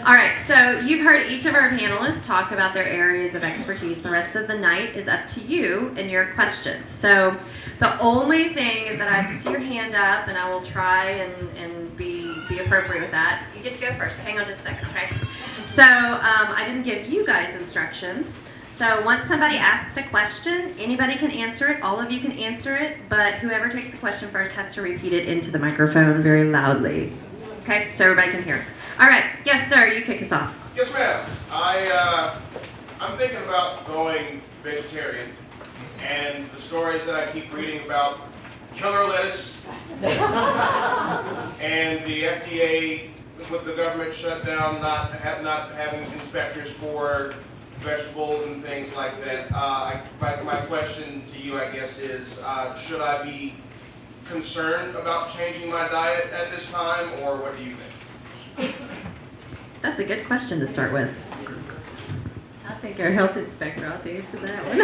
All right, so you've heard each of our panelists talk about their areas of expertise. The rest of the night is up to you and your questions. So the only thing is that I have to see your hand up, and I will try and be appropriate with that. You get to go first, but hang on just a second, okay? So I didn't give you guys instructions. So once somebody asks a question, anybody can answer it. All of you can answer it, but whoever takes the question first has to repeat it into the microphone very loudly. Okay, so everybody can hear it. All right, yes, sir, you kick us off. Yes, ma'am. I'm thinking about going vegetarian, and the stories that I keep reading about killer lettuce and the FDA with the government shutdown, not having inspectors for vegetables and things like that. My question to you, I guess, is should I be concerned about changing my diet at this time, or what do you think? That's a good question to start with. I think our health inspector ought to answer that one.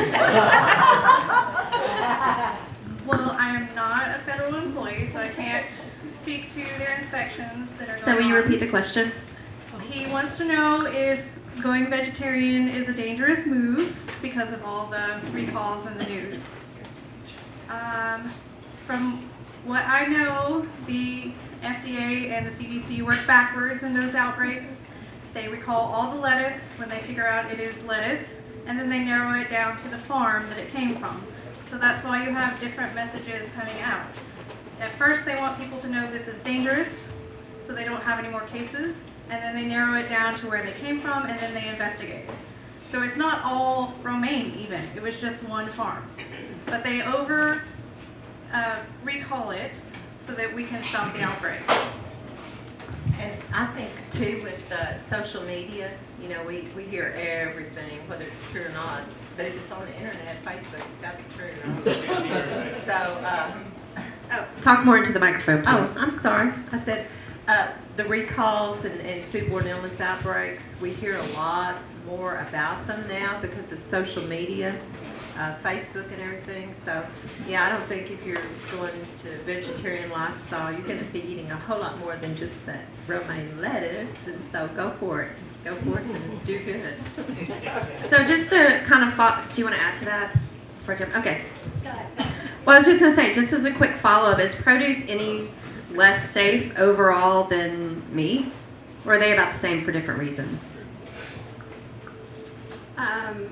Well, I am not a federal employee, so I can't speak to their inspections that are going on. So will you repeat the question? He wants to know if going vegetarian is a dangerous move because of all the recalls in the news. From what I know, the FDA and the CDC work backwards in those outbreaks. They recall all the lettuce when they figure out it is lettuce, and then they narrow it down to the farm that it came from. So that's why you have different messages coming out. At first, they want people to know this is dangerous, so they don't have any more cases, and then they narrow it down to where they came from, and then they investigate. So it's not all romaine even, it was just one farm. But they recall it so that we can stop the outbreak. And I think too with social media, you know, we hear everything, whether it's true or not. But if it's on the internet, Facebook, it's got to be true. Right? So, Talk more into the microphone, please. oh, I'm sorry. I said the recalls and foodborne illness outbreaks, we hear a lot more about them now because of social media. Facebook and everything. So, yeah, I don't think if you're going to vegetarian lifestyle, you're going to be eating a whole lot more than just that romaine lettuce. And so go for it. Go for it and do good. So just to kind of do you want to add to that? Okay. Go ahead. Well, I was just going to say, just as a quick follow-up, is produce any less safe overall than meats? Or are they about the same for different reasons?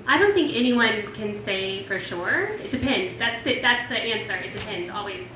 I don't think anyone can say for sure. It depends. That's the answer. It depends always.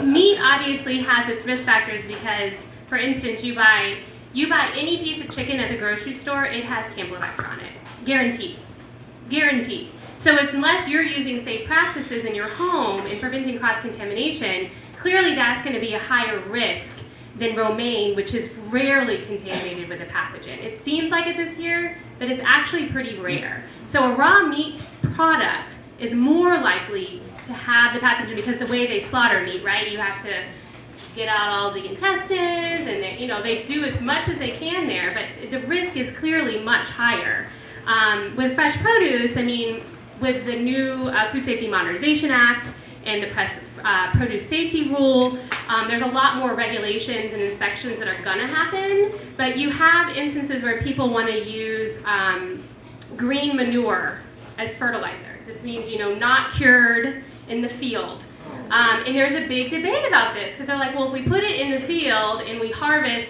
Meat obviously has its risk factors because, for instance, you buy any piece of chicken at the grocery store, it has Campylobacter on it, guaranteed. So unless you're using safe practices in your home and preventing cross-contamination, clearly that's going to be a higher risk than romaine, which is rarely contaminated with a pathogen. It seems like it this year, but it's actually pretty rare. So a raw meat product is more likely to have the pathogen because the way they slaughter meat, right? You have to get out all the intestines, and they do as much as they can there, but the risk is clearly much higher. With fresh produce, I mean, with the new Food Safety Modernization Act and the produce safety rule, there's a lot more regulations and inspections that are gonna happen, but you have instances where people wanna use green manure as fertilizer. This means, not cured in the field. And there's a big debate about this, because they're like, well, if we put it in the field and we harvest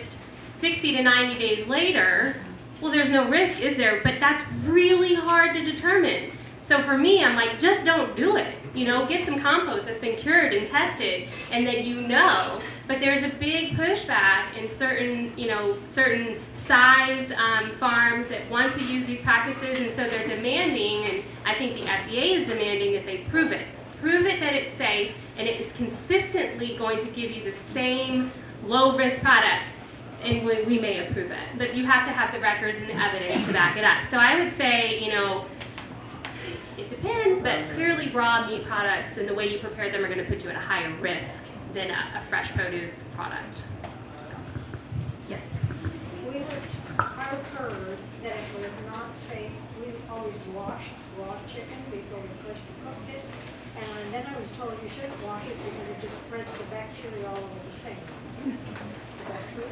60 to 90 days later, well, there's no risk, is there? But that's really hard to determine. So for me, I'm like, just don't do it. Get some compost that's been cured and tested, and then But there's a big pushback in certain size farms that want to use these practices, and so they're demanding, and I think the FDA is demanding that they prove it. Prove it that it's safe, and it is consistently going to give you the same low-risk product, and we may approve it. But you have to have the records and the evidence to back it up. So I would say, it depends, but clearly raw meat products and the way you prepare them are going to put you at a higher risk than a fresh produce product. Yes? I've heard that it was not safe. We always washed raw chicken before we cooked it. And then I was told you shouldn't wash it because it just spreads the bacteria all over the sink. Is that true?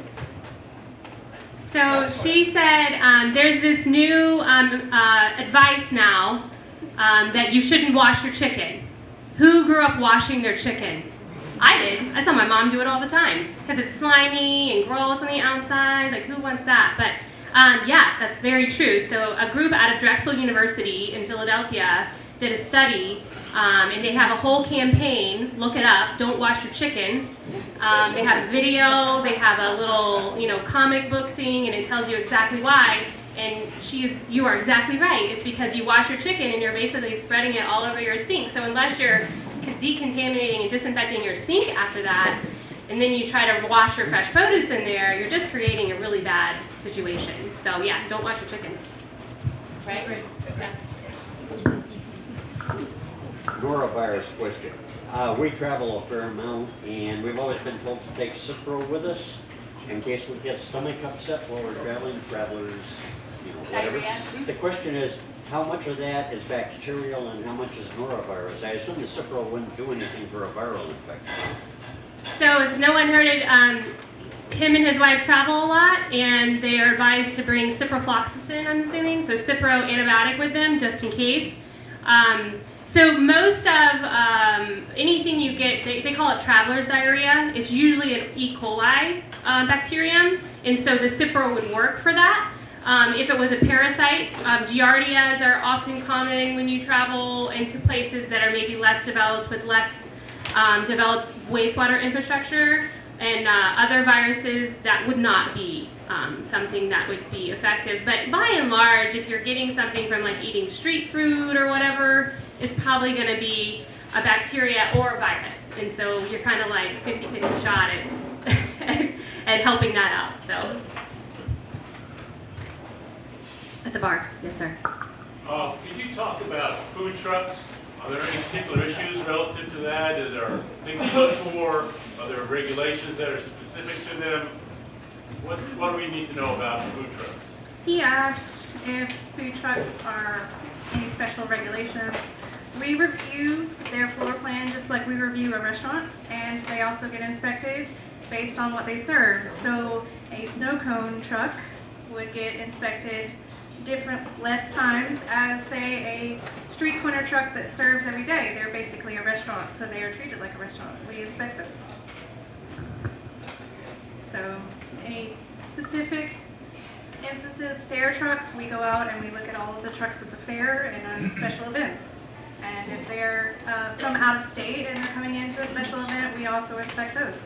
So she said there's this new advice now that you shouldn't wash your chicken. Who grew up washing their chicken? I did. I saw my mom do it all the time because it's slimy and gross on the outside. Like, who wants that? But yeah, that's very true. So a group out of Drexel University in Philadelphia did a study, and they have a whole campaign. Look it up. Don't wash your chicken. They have a video. They have a little, comic book thing, and it tells you exactly why. And you are exactly right. It's because you wash your chicken and you're basically spreading it all over your sink. So unless you're decontaminating and disinfecting your sink after that, and then you try to wash your fresh produce in there, you're just creating a really bad situation. So yeah, don't wash your chicken. Right? Yeah. Norovirus question. We travel a fair amount, and we've always been told to take Cipro with us in case we get stomach upset while we're traveling. Travelers, whatever. Diarrhea. The question is, how much of that is bacterial and how much is norovirus? I assume the Cipro wouldn't do anything for a viral infection. So if no one heard it, him and his wife travel a lot, and they are advised to bring ciprofloxacin, I'm assuming, so Cipro antibiotic with them just in case. So most of anything you get, they call it traveler's diarrhea. It's usually an E. coli bacterium, and so the Cipro would work for that. If it was a parasite, giardias are often common when you travel into places that are maybe less developed with less developed wastewater infrastructure, and other viruses that would not be something that would be effective. But by and large, if you're getting something from like eating street food or whatever, it's probably going to be a bacteria or a virus. And so you're kind of like 50-50 shot at helping that out. So. At the bar, yes, sir. Could you talk about food trucks? Are there any particular issues relative to that? Are there things to look for? Are there regulations that are specific to them? What do we need to know about food trucks? He asked if food trucks are any special regulations. We review their floor plan just like we review a restaurant, and they also get inspected based on what they serve. So a snow cone truck would get inspected less times as, say, a street corner truck that serves every day. They're basically a restaurant, so they are treated like a restaurant. We inspect those. So any specific instances, fair trucks, we go out and we look at all of the trucks at the fair and on special events. And if they're from out of state and they're coming into a special event, we also inspect those.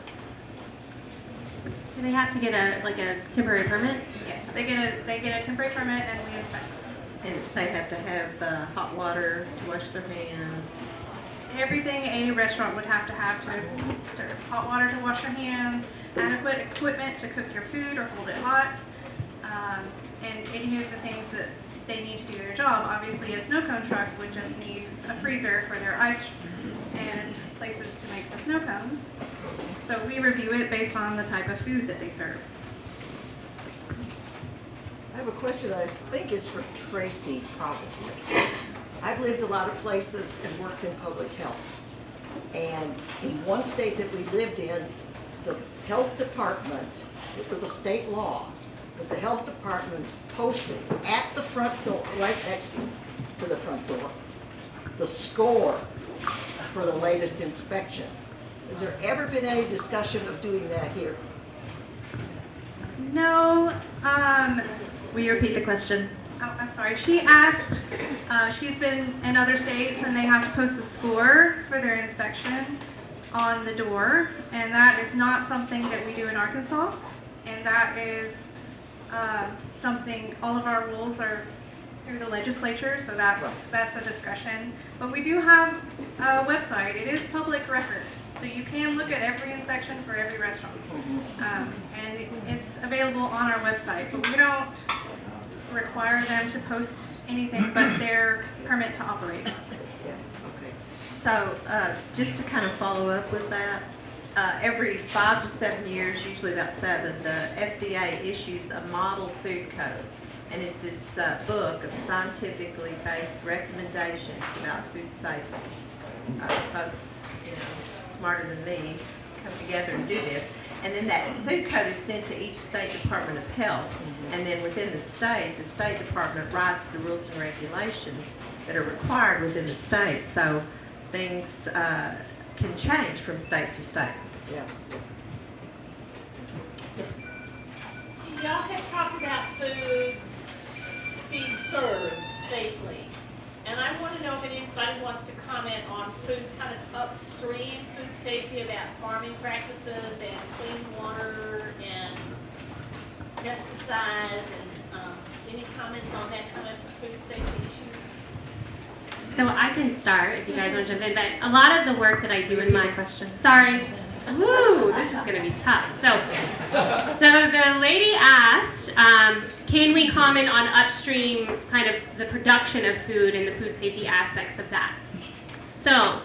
So they have to get a temporary permit? Yes, they get a temporary permit and we inspect them. And they have to have hot water to wash their hands. Everything a restaurant would have to serve. Hot water to wash your hands, adequate equipment to cook your food or hold it hot, and any of the things that they need to do their job. Obviously, a snow cone truck would just need a freezer for their ice and places to make the snow cones. So we review it based on the type of food that they serve. I have a question I think is for Tracie, probably. I've lived a lot of places and worked in public health. And in one state that we lived in, the health department, it was a state law, but the health department posted at the front door, right next to the front door, the score for the latest inspection. Has there ever been any discussion of doing that here? No, Will you repeat the question? oh, I'm sorry. She asked, she's been in other states and they have to post the score for their inspection on the door, and that is not something that we do in Arkansas, and that is something, all of our rules are through the legislature, so that's a discussion. But we do have a website. It is public record, so you can look at every inspection for every restaurant. And it's available on our website, but we don't require them to post anything but their permit to operate. Yeah, okay. So just to kind of follow up with that, every 5 to 7 years, usually about 7, the FDA issues a model food code. And it's this book of scientifically based recommendations about food safety. Folks, smarter than me, come together and do this. And then that food code is sent to each state Department of Health. And then within the State Department writes the rules and regulations that are required within the state. So things can change from state to state. Yeah. Y'all have talked about food being served safely. And I want to know if anybody wants to comment on food, kind of upstream food safety, about farming practices and clean water and pesticides, and any comments on that kind of food safety issues? So I can start if you guys want to jump in, but a lot of the work that I do in my question. Sorry. Woo, this is going to be tough. So the lady asked, can we comment on upstream kind of the production of food and the food safety aspects of that? So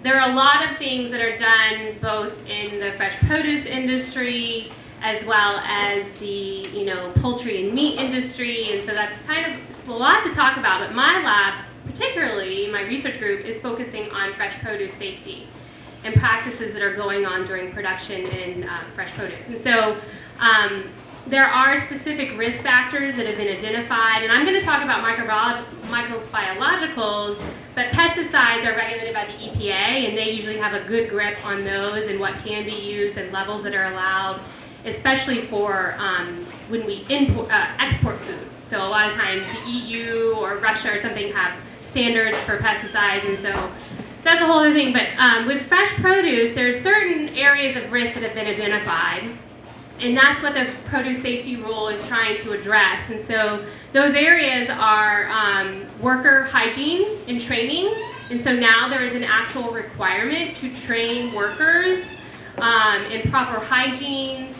there are a lot of things that are done both in the fresh produce industry as well as the poultry and meat industry, and so that's kind of a lot to talk about. But my lab, particularly my research group, is focusing on fresh produce safety and practices that are going on during production in fresh produce. And so there are specific risk factors that have been identified, and I'm going to talk about microbiologicals, but pesticides are regulated by the EPA, and they usually have a good grip on those and what can be used and levels that are allowed, especially for when we export food. So a lot of times the EU or Russia or something have standards for pesticides, and so that's a whole other thing. But with fresh produce, there's certain areas of risk that have been identified, and that's what the produce safety rule is trying to address. And so those areas are worker hygiene and training. And so now there is an actual requirement to train workers in proper hygiene,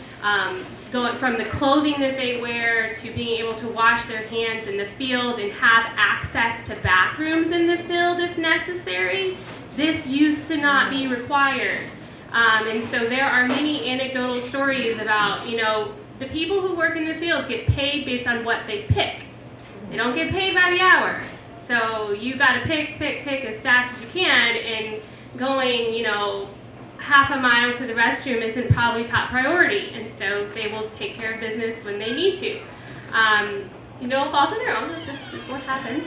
going from the clothing that they wear to being able to wash their hands in the field and have access to bathrooms in the field if necessary. This used to not be required. And so there are many anecdotal stories about, the people who work in the fields get paid based on what they pick. They don't get paid by the hour. So you got to pick as fast as you can, and going, half a mile to the restroom isn't probably top priority, and so they will take care of business when they need to. No fault of their own, that's just what happens.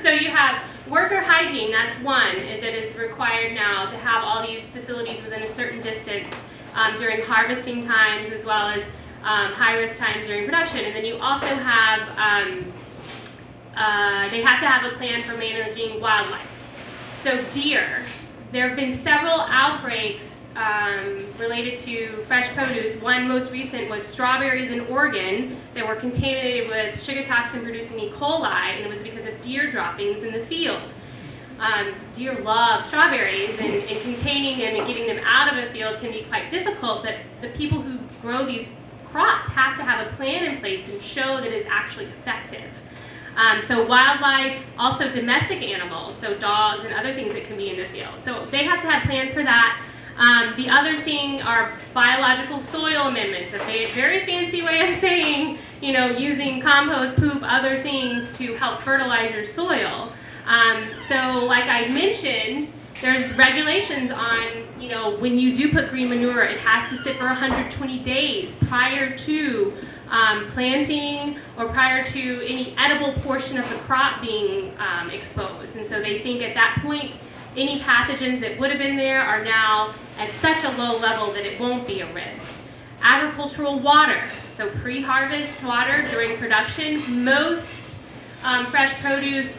So you have worker hygiene, that's one that is required now to have all these facilities within a certain distance during harvesting times as well as high-risk times during production. And then you also have, they have to have a plan for managing wildlife. So deer. There have been several outbreaks related to fresh produce. One most recent was strawberries in Oregon that were contaminated with sugar toxin producing E. coli, and it was because of deer droppings in the field. Deer love strawberries, and containing them and getting them out of a field can be quite difficult, but the people who grow these crops have to have a plan in place and show that it's actually effective. So wildlife, also domestic animals, so dogs and other things that can be in the field. So they have to have plans for that. The other thing are biological soil amendments, a very fancy way of saying, using compost, poop, other things to help fertilize your soil. So like I mentioned, there's regulations on, when you do put green manure, it has to sit for 120 days prior to planting or prior to any edible portion of the crop being exposed. And so they think at that point, any pathogens that would have been there are now at such a low level that it won't be a risk. Agricultural water, so pre-harvest water during production. Most fresh produce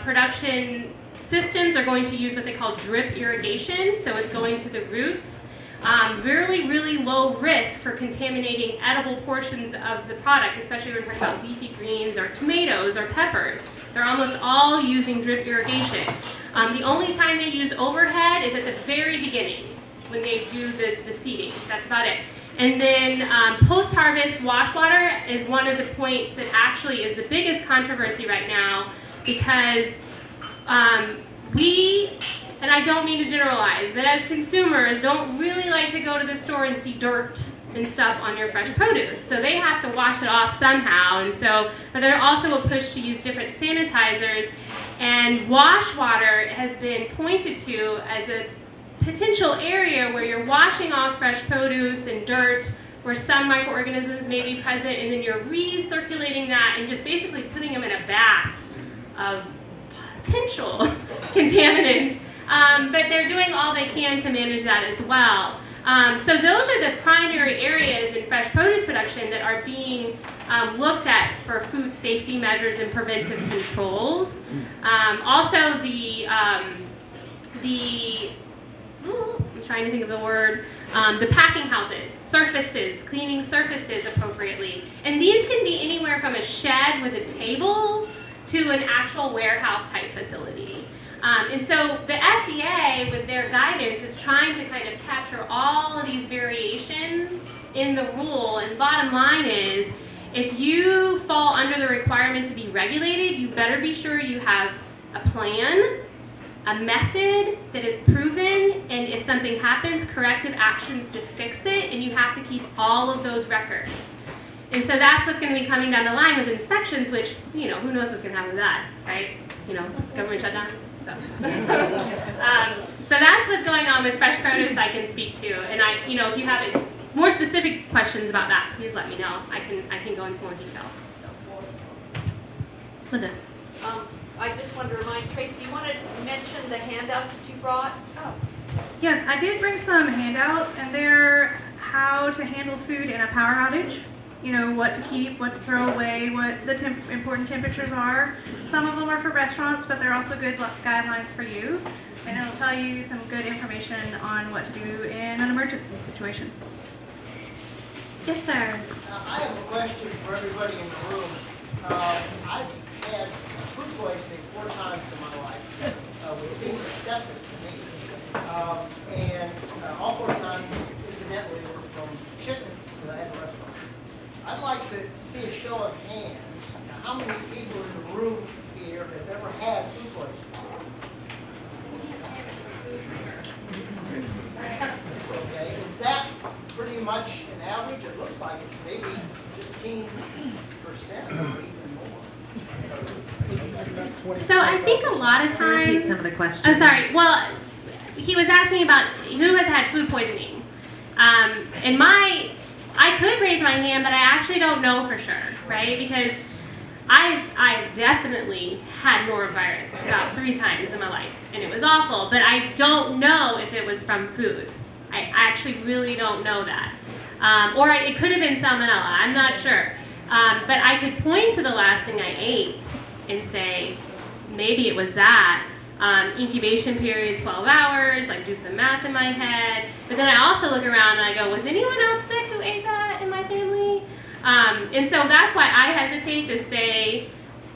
production systems are going to use what they call drip irrigation, so it's going to the roots. Really, really low risk for contaminating edible portions of the product, especially when we're talking about leafy greens or tomatoes or peppers. They're almost all using drip irrigation. The only time they use overhead is at the very beginning when they do the seeding. That's about it. And then post-harvest wash water is one of the points that actually is the biggest controversy right now, because and I don't mean to generalize, but as consumers don't really like to go to the store and see dirt and stuff on your fresh produce. So they have to wash it off somehow. And so, but there's also a push to use different sanitizers. And wash water has been pointed to as a potential area where you're washing off fresh produce and dirt, where some microorganisms may be present, and then you're recirculating that and just basically putting them in a bath of potential contaminants. But they're doing all they can to manage that as well. So those are the primary areas in fresh produce production that are being looked at for food safety measures and preventive controls. Also I'm trying to think of the word, the packing houses, surfaces, cleaning surfaces appropriately. And these can be anywhere from a shed with a table to an actual warehouse type facility. And so the FDA, with their guidance, is trying to kind of capture all of these variations in the rule. And bottom line is, if you fall under the requirement to be regulated, you better be sure you have a plan, a method that is proven, and if something happens, corrective actions to fix it, and you have to keep all of those records. And so that's what's going to be coming down the line with inspections, which, who knows what's going to happen with that, right? Government shutdown. So that's what's going on with fresh produce I can speak to. And if you have more specific questions about that, please let me know. I can go into more detail. So. Linda. I just want to remind Tracy, you want to mention the handouts that you brought? Oh. Yes, I did bring some handouts, and they're how to handle food in a power outage. What to keep, what to throw away, what the important temperatures are. Some of them are for restaurants, but they're also good guidelines for you. And it'll tell you some good information on what to do in an emergency situation. Yes, sir. I have a question for everybody in the room. I've had food poisoning 4 times in my life, which seems excessive to me. And all 4 times, incidentally, were from chicken that I had in the restaurant. I'd like to see a show of hands. Now, how many people in the room here have ever had food poisoning? Okay, is that pretty much an average? It looks like it's maybe 15% or even more. So I think a lot of times. Repeat some of the questions. Oh, sorry. Well, he was asking about who has had food poisoning. I could raise my hand, but I actually don't know for sure, right? Because I've definitely had norovirus about 3 times in my life, and it was awful. But I don't know if it was from food. I actually really don't know that. Or it could have been salmonella. I'm not sure. But I could point to the last thing I ate and say, maybe it was that. Incubation period 12 hours, like do some math in my head. But then I also look around and I go, was anyone else sick who ate that in my family? And so that's why I hesitate to say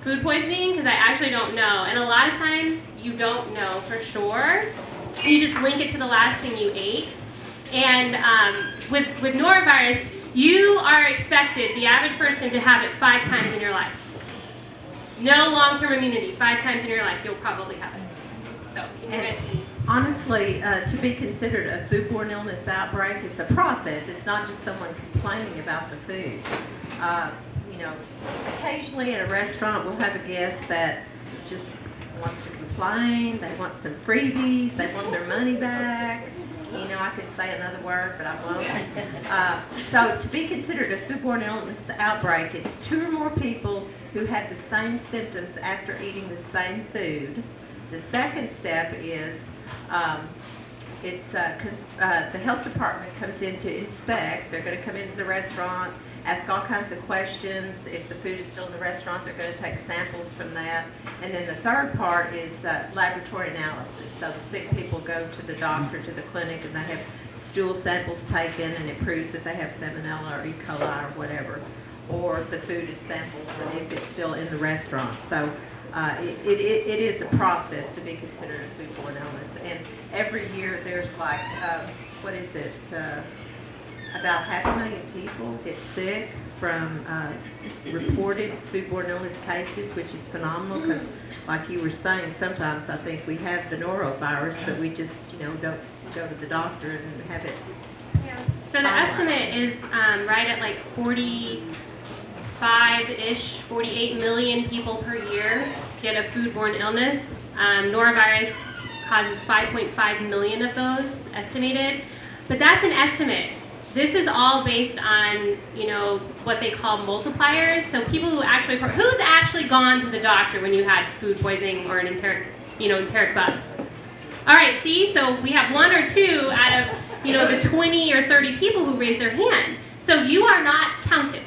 food poisoning, because I actually don't know. And a lot of times you don't know for sure. You just link it to the last thing you ate. And with norovirus, you are expected, the average person, to have it 5 times in your life. No long-term immunity. 5 times in your life, you'll probably have it. So, you guys can. Honestly, to be considered a foodborne illness outbreak, it's a process. It's not just someone complaining about the food. Occasionally at a restaurant, we'll have a guest that just wants to complain. They want some freebies. They want their money back. I could say another word, but I won't. So to be considered a foodborne illness outbreak, it's 2 or more people who have the same symptoms after eating the same food. The second step is the health department comes in to inspect. They're going to come into the restaurant, ask all kinds of questions. If the food is still in the restaurant, they're going to take samples from that. And then the third part is laboratory analysis. So the sick people go to the doctor, to the clinic, and they have stool samples taken, and it proves that they have salmonella or E. coli or whatever. Or the food is sampled if it's still in the restaurant. So it is a process to be considered a foodborne illness. And every year there's like, about 500,000 people get sick from reported foodborne illness cases, which is phenomenal because, like you were saying, sometimes I think we have the norovirus, but we just, don't go to the doctor and have it. Yeah. So the estimate is right at like 45-ish, 48 million people per year get a foodborne illness. Norovirus causes 5.5 million of those estimated. But that's an estimate. This is all based on, what they call multipliers. So people who's actually gone to the doctor when you had food poisoning or an enteric bug? All right, see, so we have 1 or 2 out of, the 20 or 30 people who raise their hand. So you are not counted.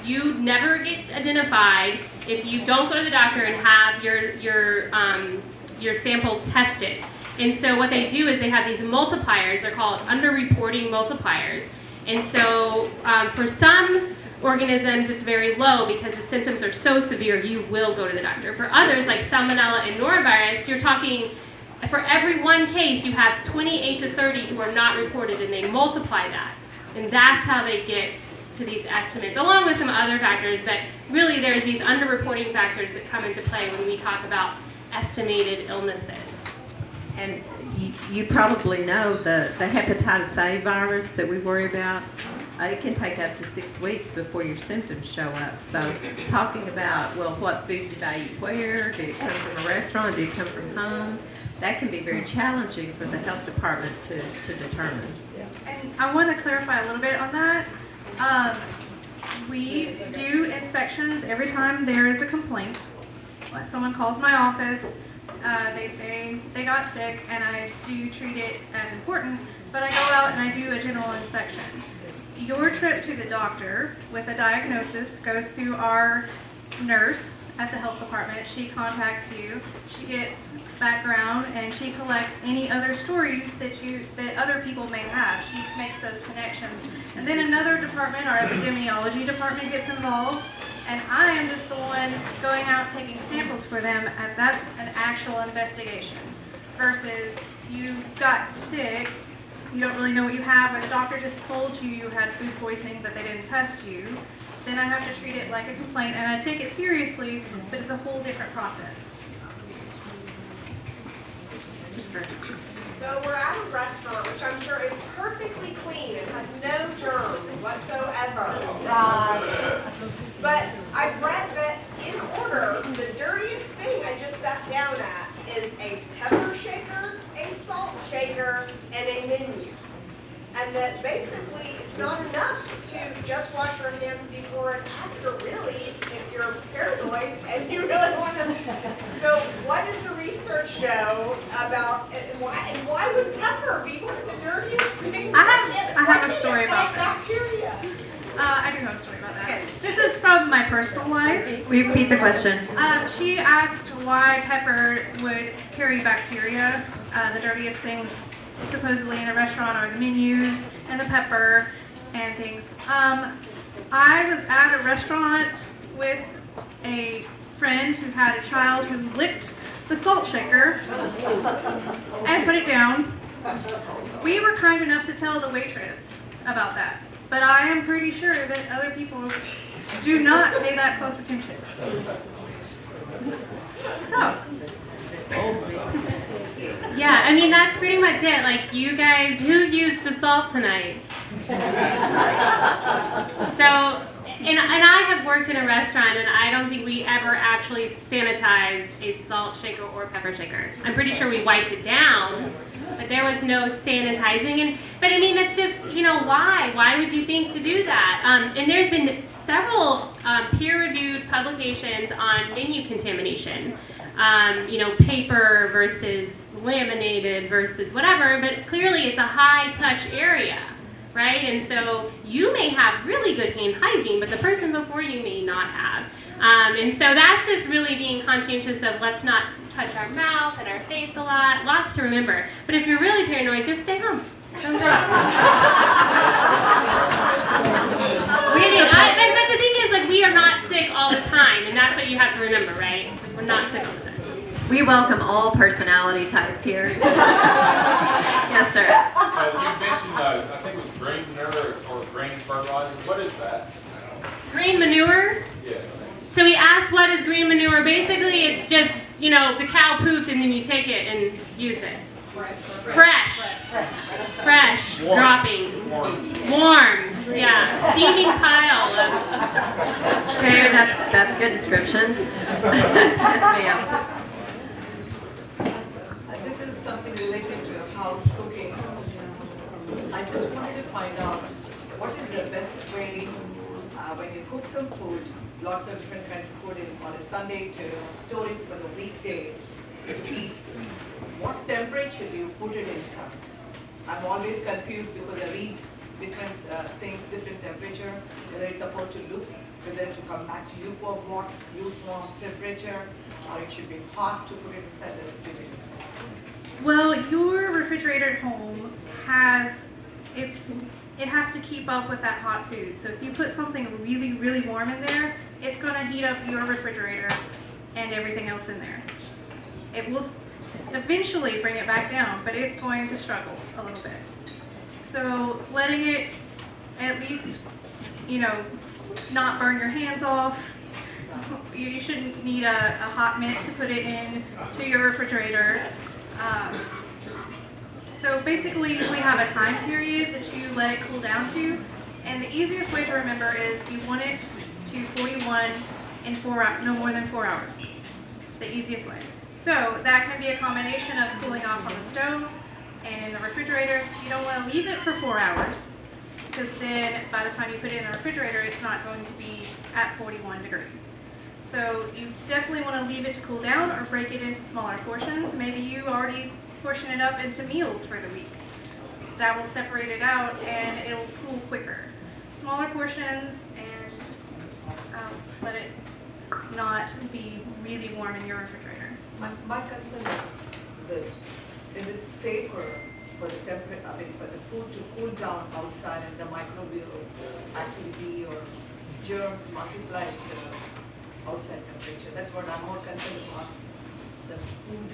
You never get identified if you don't go to the doctor and have your sample tested. And so what they do is they have these multipliers. They're called underreporting multipliers. And so for some organisms, it's very low because the symptoms are so severe, you will go to the doctor. For others, like salmonella and norovirus, you're talking, for every one case, you have 28 to 30 who are not reported, and they multiply that. And that's how they get to these estimates, along with some other factors. But really, there's these underreporting factors that come into play when we talk about estimated illnesses. And you probably know the hepatitis A virus that we worry about, it can take up to 6 weeks before your symptoms show up. So talking about, what food did I eat where? Did it come from a restaurant? Did it come from home? That can be very challenging for the health department to determine. And I want to clarify a little bit on that. We do inspections every time there is a complaint. When someone calls my office, they say they got sick, and I do treat it as important, but I go out and I do a general inspection. Your trip to the doctor with a diagnosis goes through our nurse at the health department. She contacts you, she gets background, and she collects any other stories that other people may have. She makes those connections. And then another department, our epidemiology department, gets involved, and I am just the one going out taking samples for them, and that's an actual investigation. Versus you got sick, you don't really know what you have, or the doctor just told you you had food poisoning but they didn't test you, then I have to treat it like a complaint, and I take it seriously, but it's a whole different process. So we're at a restaurant, which I'm sure is perfectly clean. It has no germs whatsoever. But I've read that in order, the dirtiest thing I just sat down at is a pepper shaker, a salt shaker, and a menu. And that basically it's not enough to just wash your hands before and after, really, if you're paranoid and you really want to. So what does the research show about, and why would pepper be one of the dirtiest things? I have a story about that. Bacteria. I do have a story about that. Okay. This is from my personal life. Repeat the question. She asked why pepper would carry bacteria. The dirtiest things supposedly in a restaurant are the menus and the pepper and things. I was at a restaurant with a friend who had a child who licked the salt shaker and put it down. We were kind enough to tell the waitress about that, but I am pretty sure that other people do not pay that close attention. So. Yeah, I mean, that's pretty much it. Like, you guys, who used the salt tonight? So, and I have worked in a restaurant, and I don't think we ever actually sanitized a salt shaker or pepper shaker. I'm pretty sure we wiped it down, but there was no sanitizing. But I mean, that's just, why? Why would you think to do that? And there's been several peer-reviewed publications on menu contamination. Paper versus laminated versus whatever, but clearly it's a high-touch area, right? And so you may have really good hand hygiene, but the person before you may not have. And so that's just really being conscientious of let's not touch our mouth and our face a lot. Lots to remember. But if you're really paranoid, just stay home. Don't go out. But the thing is, like, we are not sick all the time, and that's what you have to remember, right? We're not sick all the time. We welcome all personality types here. Yes, sir. You mentioned, I think it was grain manure or grain fertilizer. What is that? Green manure? Yes. So we asked what is green manure. Basically, it's just, the cow pooped and then you take it and use it. Fresh. Droppings. Warm. Yeah. Steaming pile of. Okay, that's good descriptions. Yes, ma'am. This is something related to house cooking. I just wanted to find out what is the best way when you cook some food, lots of different kinds of food on a Sunday to store it for the weekday to eat. What temperature do you put it inside? I'm always confused because I read different things, different temperature, whether it's supposed to whether to come back to lukewarm temperature, or it should be hot to put it inside the refrigerator. Well, your refrigerator at home it has to keep up with that hot food. So if you put something really, really warm in there, it's going to heat up your refrigerator and everything else in there. It will eventually bring it back down, but it's going to struggle a little bit. So letting it at least, not burn your hands off. You shouldn't need a hot mitt to put it in to your refrigerator. So basically, we have a time period that you let it cool down to, and the easiest way to remember is you want it to 41 in 4 hours, no more than 4 hours. The easiest way. So that can be a combination of cooling off on the stove and in the refrigerator. You don't want to leave it for 4 hours, because then by the time you put it in the refrigerator, it's not going to be at 41 degrees. So you definitely want to leave it to cool down or break it into smaller portions. Maybe you already portion it up into meals for the week. That will separate it out and it'll cool quicker. Smaller portions, and let it not be really warm in your refrigerator. My concern is it safer for the for the food to cool down outside in the microbial activity or germs multiply at the outside temperature? That's what I'm more concerned about, the food.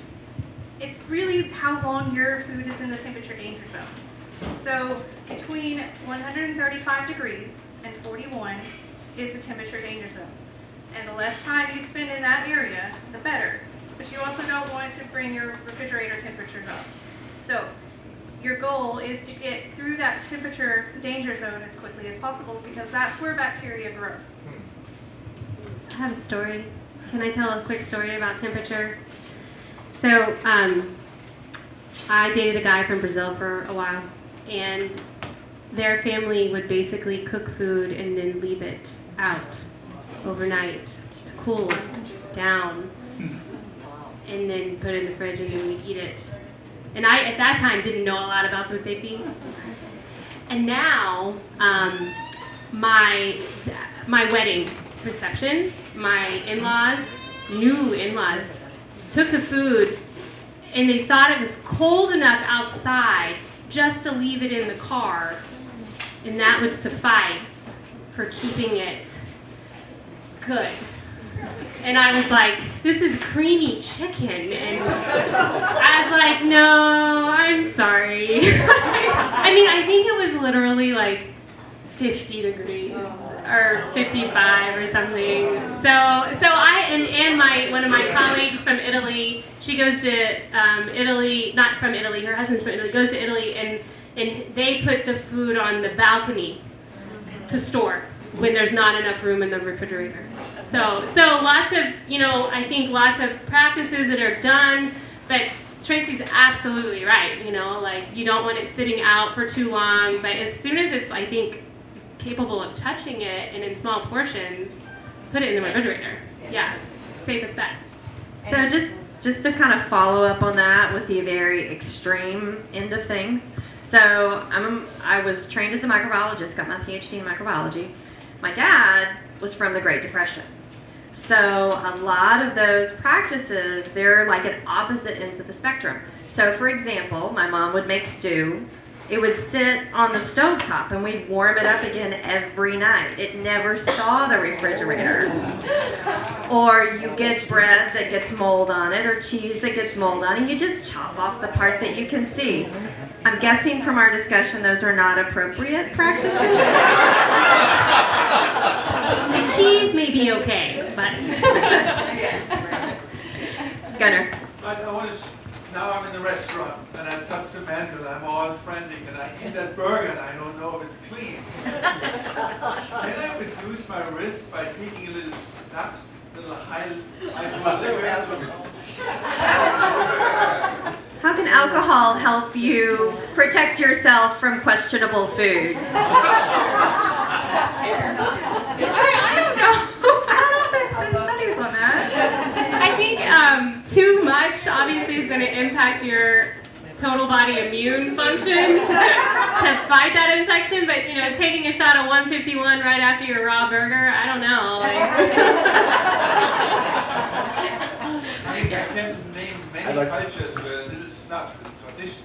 It's really how long your food is in the temperature danger zone. So between 135 degrees and 41 is the temperature danger zone. And the less time you spend in that area, the better. But you also don't want to bring your refrigerator temperatures up. So your goal is to get through that temperature danger zone as quickly as possible, because that's where bacteria grow. I have a story. Can I tell a quick story about temperature? So I dated a guy from Brazil for a while, and their family would basically cook food and then leave it out overnight to cool down, and then put it in the fridge, and then we'd eat it. And I, at that time, didn't know a lot about food safety. And now, my wedding reception, my in-laws, new in-laws, took the food, and they thought it was cold enough outside just to leave it in the car, and that would suffice for keeping it good. And I was like, this is creamy chicken. And I was like, no, I'm sorry. I mean, I think it was literally like 50 degrees or 55 or something. So one of my colleagues from Italy, she goes to Italy, not from Italy, her husband's from Italy, goes to Italy, and they put the food on the balcony to store when there's not enough room in the refrigerator. So lots of, I think lots of practices that are done, but Tracie's absolutely right, like you don't want it sitting out for too long, but as soon as it's, I think, capable of touching it and in small portions, put it in the refrigerator. Yeah, safest bet. So just to kind of follow up on that with the very extreme end of things. So I was trained as a microbiologist, got my PhD in microbiology. My dad was from the Great Depression. So a lot of those practices, they're like at opposite ends of the spectrum. So for example, my mom would make stew. It would sit on the stovetop and we'd warm it up again every night. It never saw the refrigerator. Or you get bread that gets mold on it or cheese that gets mold on it. You just chop off the part that you can see. I'm guessing from our discussion those are not appropriate practices. The cheese may be okay, but... Gunnar. Now I'm in the restaurant and I touch the mantle, I'm all frantic and I eat that burger and I don't know if it's clean. Can I reduce my risk by taking a little snaps, little high How can alcohol help you protect yourself from questionable food? I don't know. I don't know if there's been studies on that. I think too much obviously is going to impact your total body immune function to fight that infection. But you know, taking a shot of 151 right after your raw burger, I don't know. I can name many cultures where little snuff is tradition.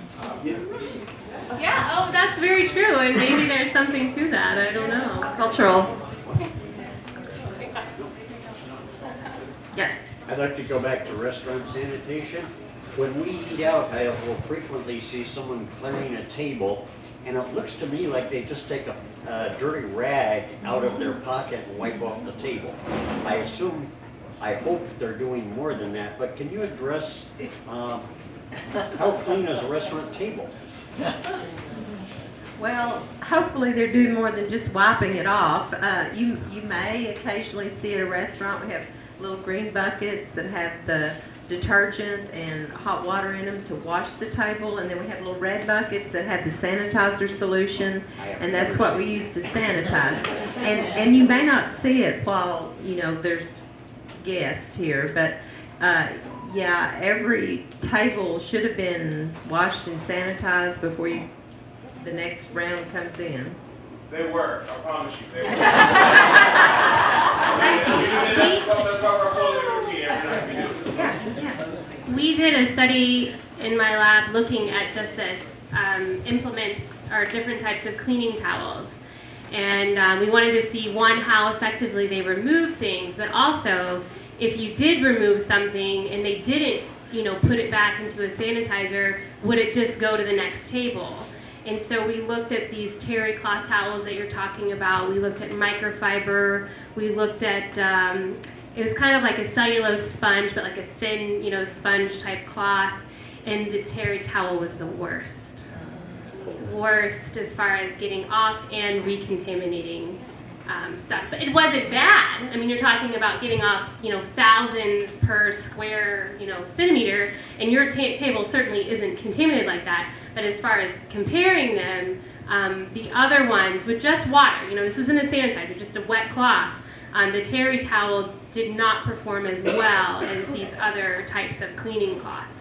Yeah, oh, that's very true, and maybe there's something to that. I don't know. Cultural. Yes. I'd like to go back to restaurant sanitation. When we eat out, I will frequently see someone clearing a table, and it looks to me like they just take a dirty rag out of their pocket and wipe off the table. I hope they're doing more than that, but can you address how clean is a restaurant table? Well, hopefully they're doing more than just wiping it off. You may occasionally see at a restaurant, we have little green buckets that have the detergent and hot water in them to wash the table, and then we have little red buckets that have the sanitizer solution, and that's what we use to sanitize. And you may not see it while, you know, there's guests here, but yeah, every table should have been washed and sanitized before the next round comes in. They were, I promise you, they were. That's part of our clothing routine every night we do. We did a study in my lab looking at just this, implements or different types of cleaning towels. And we wanted to see, one, how effectively they remove things, but also if you did remove something and they didn't, you know, put it back into a sanitizer, would it just go to the next table? And so we looked at these terry cloth towels that you're talking about. We looked at microfiber. We looked at, it was kind of like a cellulose sponge, but like a thin, you know, sponge type cloth. And the terry towel was the worst. Worst as far as getting off and recontaminating stuff. But it wasn't bad. I mean, you're talking about getting off, you know, thousands per square, you know, centimeter, and your table certainly isn't contaminated like that. But as far as comparing them, the other ones with just water, you know, this isn't a sanitizer, just a wet cloth, the terry towel did not perform as well as these other types of cleaning cloths.